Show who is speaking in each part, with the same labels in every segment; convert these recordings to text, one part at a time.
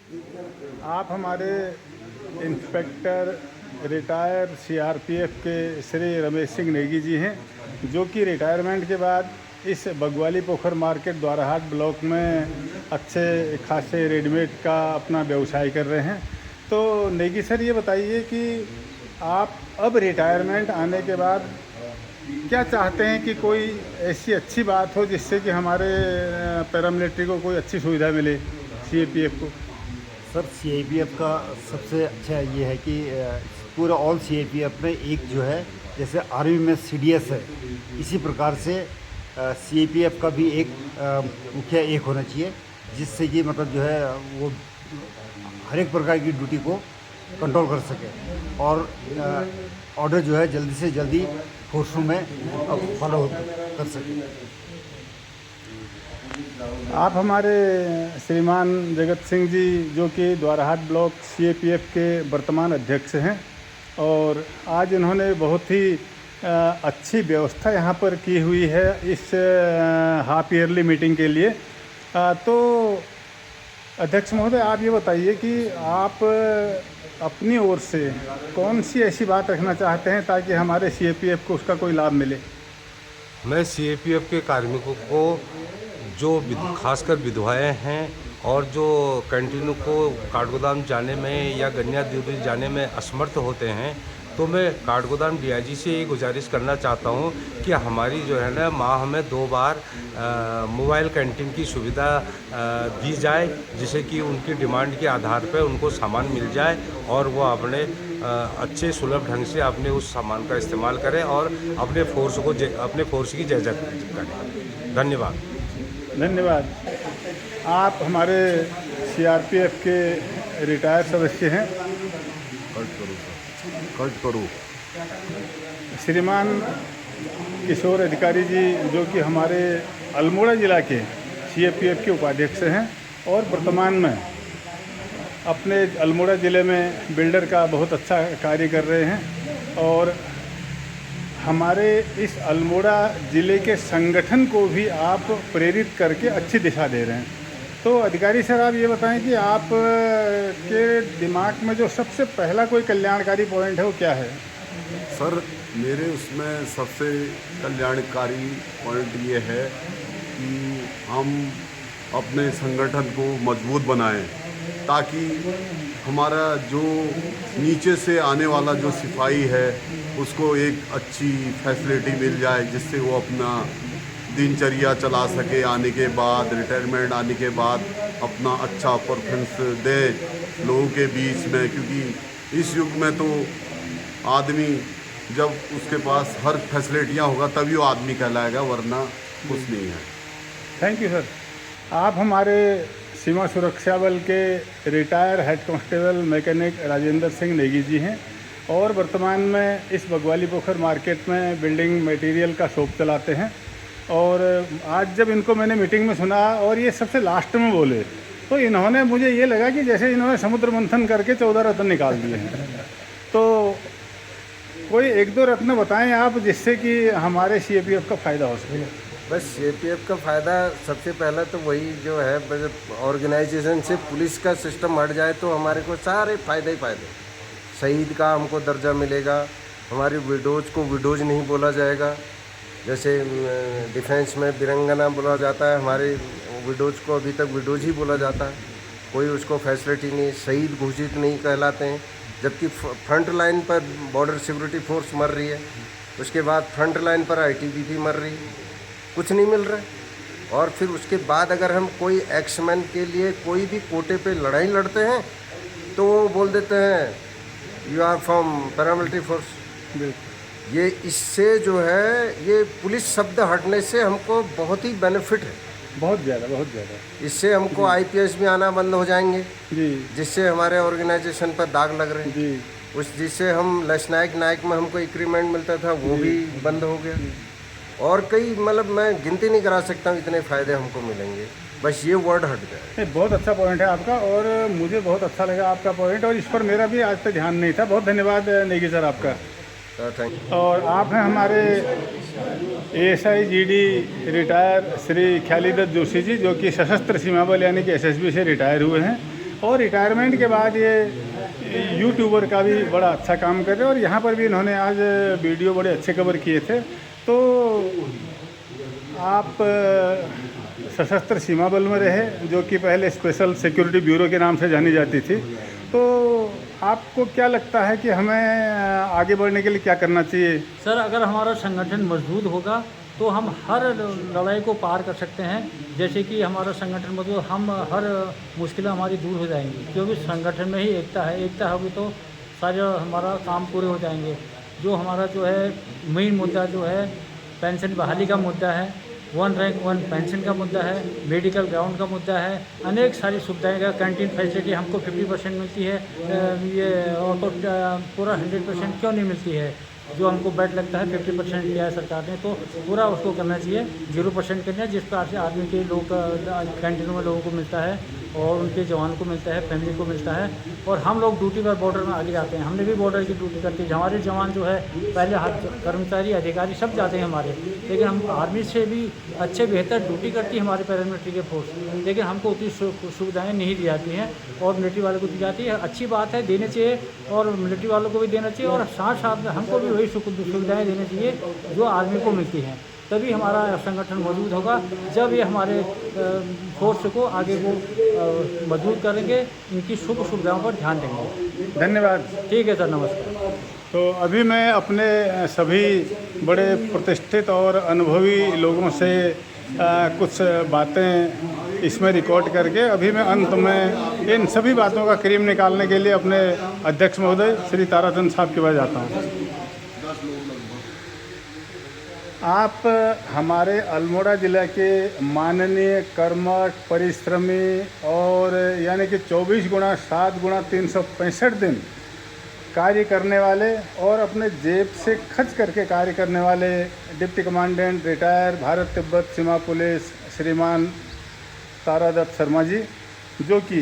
Speaker 1: आप हमारे inspector retire CRPF के श्री रमेश सिंह नेगी जी हैं, जो कि रिटायरमेंट के बाद इस बगवाली पोखर मार्केट द्वाराहाट ब्लॉक में अच्छे खासे रेडीमेड का अपना व्यवसाय कर रहे हैं। तो नेगी सर, ये बताइए कि आप अब रिटायरमेंट आने के बाद क्या चाहते हैं कि कोई ऐसी अच्छी बात हो जिससे कि हमारे पैरामिलिट्री को कोई अच्छी सुविधा मिले, सीएपीएफ को?
Speaker 2: सर, सीआईपीएफ का सबसे अच्छा ये है कि पूरा ऑल सीआईपीएफ में एक जो है, जैसे आर्मी में सीडीएस है, इसी प्रकार से सीआईपीएफ का भी एक मुखिया एक होना चाहिए, जिससे कि मतलब जो है वो हर एक प्रकार की ड्यूटी को कंट्रोल कर सके और ऑर्डर जो है जल्दी से जल्दी फोर्सों में फॉलो कर सके।
Speaker 1: आप हमारे श्रीमान जगत सिंह जी, जो कि द्वाराहाट ब्लॉक सीएपीएफ के वर्तमान अध्यक्ष हैं, और आज इन्होंने बहुत ही अच्छी व्यवस्था यहाँ पर की हुई है इस हाफ ईयरली मीटिंग के लिए। तो अध्यक्ष महोदय, आप ये बताइए कि आप अपनी ओर से कौन सी ऐसी बात रखना चाहते हैं ताकि हमारे सीएपीएफ को उसका कोई लाभ मिले?
Speaker 3: मैं सीएपीएफ के कार्मिकों को, जो खासकर विधवाएं हैं और जो कैंटीनों को काठगोदाम जाने में या गन्ना ड्यूटी जाने में असमर्थ होते हैं, तो मैं काठगोदाम डीआईजी से ये गुजारिश करना चाहता हूँ कि हमारी जो है ना माह में 2 बार मोबाइल कैंटीन की सुविधा दी जाए, जिससे कि उनकी डिमांड के आधार पर उनको सामान मिल जाए और वो अपने अच्छे सुलभ ढंग से अपने उस सामान का इस्तेमाल करें और अपने फोर्स की जय करें। धन्यवाद।
Speaker 1: धन्यवाद। आप हमारे सीआरपीएफ के रिटायर सदस्य हैं।
Speaker 4: कट करो।
Speaker 1: श्रीमान किशोर अधिकारी जी, जो कि हमारे अल्मोड़ा ज़िला के सीएपीएफ के उपाध्यक्ष हैं और वर्तमान में अपने अल्मोड़ा ज़िले में बिल्डर का बहुत अच्छा कार्य कर रहे हैं और हमारे इस अल्मोड़ा ज़िले के संगठन को भी आप प्रेरित करके अच्छी दिशा दे रहे हैं। तो अधिकारी सर, आप ये बताएं कि आप के दिमाग में जो सबसे पहला कोई कल्याणकारी पॉइंट है वो क्या है?
Speaker 4: सर, मेरे उसमें सबसे कल्याणकारी पॉइंट ये है कि हम अपने संगठन को मजबूत बनाएं, ताकि हमारा जो नीचे से आने वाला जो सिपाही है उसको एक अच्छी फैसिलिटी मिल जाए, जिससे वो अपना दिनचर्या चला सके, आने के बाद रिटायरमेंट आने के बाद अपना अच्छा परफॉर्मेंस दे लोगों के बीच में। क्योंकि इस युग में तो आदमी जब उसके पास हर फैसिलिटियाँ होगा तभी वो आदमी कहलाएगा, वरना कुछ नहीं है।
Speaker 1: Thank you sir. आप हमारे सीमा सुरक्षा बल के retire head constable mechanic Rajendra Singh Negi ji हैं और वर्तमान में इस बगवाली पोखर मार्केट में बिल्डिंग मटेरियल का शॉप चलाते हैं। और आज जब इनको मैंने मीटिंग में सुना और ये सबसे लास्ट में बोले, तो इन्होंने, मुझे ये लगा कि जैसे इन्होंने समुद्र मंथन करके 14 रत्न निकाल दिए हैं। तो कोई 1-2 रत्न बताएं आप, जिससे कि हमारे सीएपीएफ का फ़ायदा हो सके।
Speaker 5: बस सीएपीएफ का फ़ायदा सबसे पहला तो वही जो है, ऑर्गेनाइजेशन से पुलिस का सिस्टम हट जाए तो हमारे को सारे फ़ायदे ही फ़ायदे। शहीद का हमको दर्जा मिलेगा, हमारी विडोज़ को विडोज़ नहीं बोला जाएगा, जैसे डिफेंस में वीरांगना बोला जाता है, हमारे विडोज़ को अभी तक विडोज़ ही बोला जाता है। कोई उसको फैसिलिटी नहीं, शहीद घोषित नहीं कहलाते हैं। जबकि फ्रंट लाइन पर बॉर्डर सिक्योरिटी फोर्स मर रही है, उसके बाद फ्रंट लाइन पर आईटीबीपी मर रही है, कुछ नहीं मिल रहा है। और फिर उसके बाद अगर हम कोई एक्समैन के लिए कोई भी कोटे पे लड़ाई लड़ते हैं तो वो बोल देते हैं you are from paramilitary force. ये इससे जो है, ये पुलिस शब्द हटने से हमको बहुत ही बेनिफिट है,
Speaker 1: बहुत ज़्यादा।
Speaker 5: इससे हमको आईपीएस भी आना बंद हो जाएंगे
Speaker 1: जी,
Speaker 5: जिससे हमारे ऑर्गेनाइजेशन पर दाग लग रहे हैं
Speaker 1: जी।
Speaker 5: जिससे हम लेफ्टिनेंट नायक में हमको इंक्रीमेंट मिलता था, वो भी बंद हो गया। और कई, मतलब मैं गिनती नहीं करा सकता हूँ इतने फ़ायदे हमको मिलेंगे, बस ये वर्ड हट जाए।
Speaker 1: बहुत अच्छा पॉइंट है आपका और मुझे बहुत अच्छा लगा आपका पॉइंट, और इस पर मेरा भी आज तक ध्यान नहीं था। बहुत धन्यवाद नेगी सर आपका।
Speaker 5: Thank you.
Speaker 1: और आप हैं हमारे ASI GD retire Shri Khyalidutt Joshi ji, जो कि सशस्त्र सीमा बल यानी कि एसएसबी से रिटायर हुए हैं और रिटायरमेंट के बाद ये यूट्यूबर का भी बड़ा अच्छा काम कर रहे हैं। और यहाँ पर भी इन्होंने आज वीडियो बड़े अच्छे कवर किए थे। तो आप सशस्त्र सीमा बल में रहे, जो कि पहले स्पेशल सिक्योरिटी ब्यूरो के नाम से जानी जाती थी। तो आपको क्या लगता है कि हमें आगे बढ़ने के लिए क्या करना चाहिए?
Speaker 6: सर, अगर हमारा संगठन मजबूत होगा तो हम हर लड़ाई को पार कर सकते हैं। जैसे कि हमारा संगठन मजबूत, हम हर मुश्किलें हमारी दूर हो जाएंगी, क्योंकि संगठन में ही एकता है। एकता होगी तो सारे हमारा काम पूरे हो जाएंगे। जो हमारा जो है मेन मुद्दा जो है पेंशन बहाली का मुद्दा है, 1 रैंक 1 पेंशन का मुद्दा है, मेडिकल ग्राउंड का मुद्दा है, अनेक सारी सुविधाएं का कैंटीन फैसिलिटी हमको 50% मिलती है, ये और तो पूरा 100% क्यों नहीं मिलती है? जो हमको बेड लगता है 50% दिया है सरकार ने, तो पूरा उसको करना चाहिए, 0% करना है, जिस प्रकार से आदमी के लोग कैंटीनों में लोगों को मिलता है और उनके जवान को मिलता है, फैमिली को मिलता है। और हम लोग ड्यूटी पर बॉर्डर में आगे जाते हैं, हमने भी बॉर्डर की ड्यूटी करती है। हमारे जवान जो है पहले कर्मचारी अधिकारी सब जाते हैं हमारे, लेकिन हम आर्मी से भी अच्छे बेहतर ड्यूटी करती है हमारे पैरामिलिट्री के फोर्स, लेकिन हमको उतनी सुविधाएँ नहीं दी जाती हैं और मिलिट्री वालों को दी जाती है। अच्छी बात है, देनी चाहिए और मिलिट्री वालों को भी देना चाहिए, और साथ साथ में हमको भी वही सुविधाएँ देनी चाहिए जो आर्मी को मिलती हैं। तभी हमारा संगठन मौजूद होगा। जब ये हमारे फोर्स को आगे वो मजबूत करेंगे, इनकी सुख सुविधाओं पर ध्यान देंगे।
Speaker 1: धन्यवाद।
Speaker 6: ठीक है सर, नमस्कार।
Speaker 1: तो अभी मैं अपने सभी बड़े प्रतिष्ठित और अनुभवी लोगों से कुछ बातें इसमें रिकॉर्ड करके अभी मैं अंत में इन सभी बातों का क्रीम निकालने के लिए अपने अध्यक्ष महोदय श्री ताराचंद साहब के पास जाता हूँ। आप हमारे अल्मोड़ा ज़िला के माननीय, कर्मठ, परिश्रमी और यानी कि 24 गुणा 7 गुणा 365 दिन कार्य करने वाले और अपने जेब से खर्च करके कार्य करने वाले deputy commandant retire Bharat Tibbat सीमा पुलिस श्रीमान तारादत्त शर्मा जी, जो कि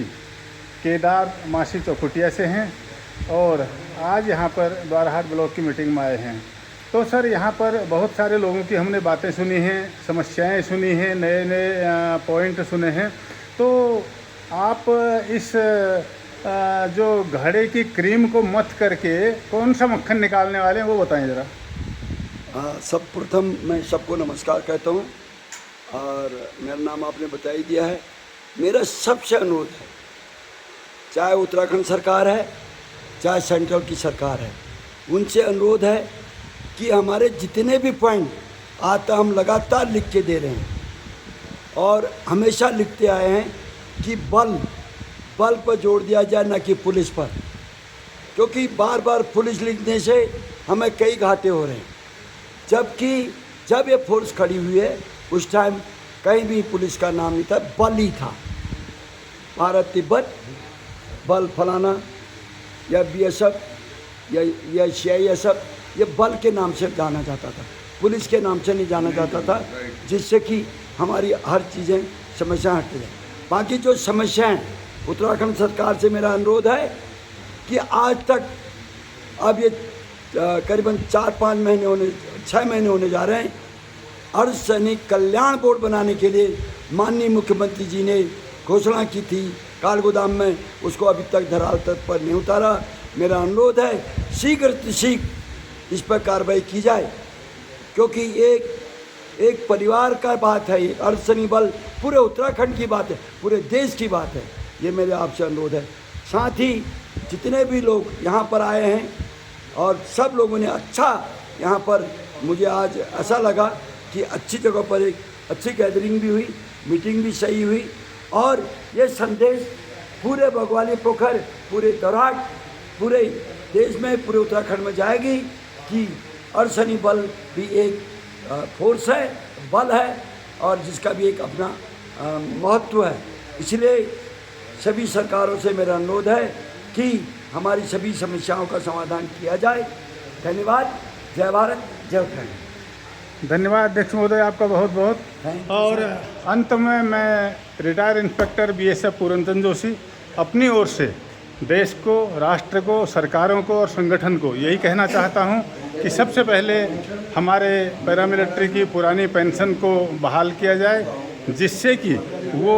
Speaker 1: केदार मासी चौखुटिया से हैं और आज यहाँ पर द्वाराहाट ब्लॉक की मीटिंग में आए हैं। तो सर, यहाँ पर बहुत सारे लोगों की हमने बातें सुनी हैं, समस्याएं सुनी हैं, नए नए पॉइंट सुने हैं। तो आप इस जो घड़े की क्रीम को मथ करके कौन सा मक्खन निकालने वाले हैं वो बताएं ज़रा।
Speaker 7: सब प्रथम मैं सबको नमस्कार कहता हूँ और मेरा नाम आपने बता ही दिया है। मेरा सबसे अनुरोध है, चाहे उत्तराखंड सरकार है चाहे सेंट्रल की सरकार है, उनसे अनुरोध है कि हमारे जितने भी पॉइंट आता हम लगातार लिख के दे रहे हैं और हमेशा लिखते आए हैं कि बल पर जोर दिया जाए, न कि पुलिस पर, क्योंकि बार बार पुलिस लिखने से हमें कई घाटे हो रहे हैं। जबकि जब ये फोर्स खड़ी हुई है उस टाइम कहीं भी पुलिस का नाम नहीं था, बल ही था। भारत तिब्बत बल फलाना या BSF या CISF, ये बल के नाम से जाना जाता था, पुलिस के नाम से नहीं जाना जाता था, जिससे कि हमारी हर चीज़ें समस्याएं हट जाए। बाकी जो समस्याएं, उत्तराखंड सरकार से मेरा अनुरोध है कि आज तक अब ये करीबन 4-5 महीने होने 6 महीने होने जा रहे हैं, अर्धसैनिक कल्याण बोर्ड बनाने के लिए माननीय मुख्यमंत्री जी ने घोषणा की थी कालगोदाम में, उसको अभी तक धरातल तक पर नहीं उतारा। मेरा अनुरोध है शीघ्र से शीघ्र इस पर कार्रवाई की जाए, क्योंकि एक परिवार का बात है, ये अर्धसैनिक बल पूरे उत्तराखंड की बात है, पूरे देश की बात है। ये मेरे आपसे अनुरोध है। साथ ही जितने भी लोग यहाँ पर आए हैं और सब लोगों ने अच्छा, यहाँ पर मुझे आज ऐसा लगा कि अच्छी जगह पर एक अच्छी गैदरिंग भी हुई, मीटिंग भी सही हुई और ये संदेश पूरे बगवाली पोखर, पूरे द्वाराहाट, पूरे देश में, पूरे उत्तराखंड में जाएगी कि अर्धसैनिक बल भी एक फोर्स है, बल है और जिसका भी एक अपना महत्व है। इसलिए सभी सरकारों से मेरा अनुरोध है कि हमारी सभी समस्याओं का समाधान किया जाए। धन्यवाद। जय भारत, जय उत्तराखंड।
Speaker 1: धन्यवाद अध्यक्ष महोदय, आपका बहुत बहुत। और अंत में मैं retired inspector BSF Puran Chand Joshi अपनी ओर से देश को, राष्ट्र को, सरकारों को और संगठन को यही कहना चाहता हूं कि सबसे पहले हमारे पैरामिलिट्री की पुरानी पेंशन को बहाल किया जाए, जिससे कि वो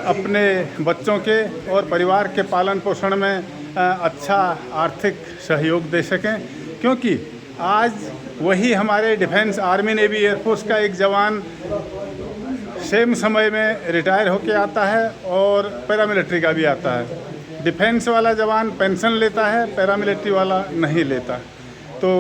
Speaker 1: अपने बच्चों के और परिवार के पालन पोषण में अच्छा आर्थिक सहयोग दे सकें, क्योंकि आज वही हमारे डिफेंस, आर्मी, नेवी, एयरफोर्स का एक जवान सेम समय में रिटायर होके आता है और पैरामिलिट्री का भी आता है। डिफेंस वाला जवान पेंशन लेता है, पैरामिलिट्री वाला नहीं लेता। तो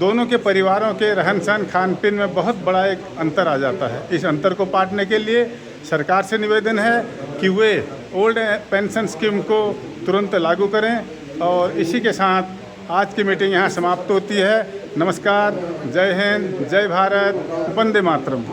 Speaker 1: दोनों के परिवारों के रहन सहन, खान पीन में बहुत बड़ा एक अंतर आ जाता है। इस अंतर को पाटने के लिए सरकार से निवेदन है कि वे ओल्ड पेंशन स्कीम को तुरंत लागू करें। और इसी के साथ आज की मीटिंग यहाँ समाप्त होती है। नमस्कार, जय हिंद, जय भारत, वंदे मातरम।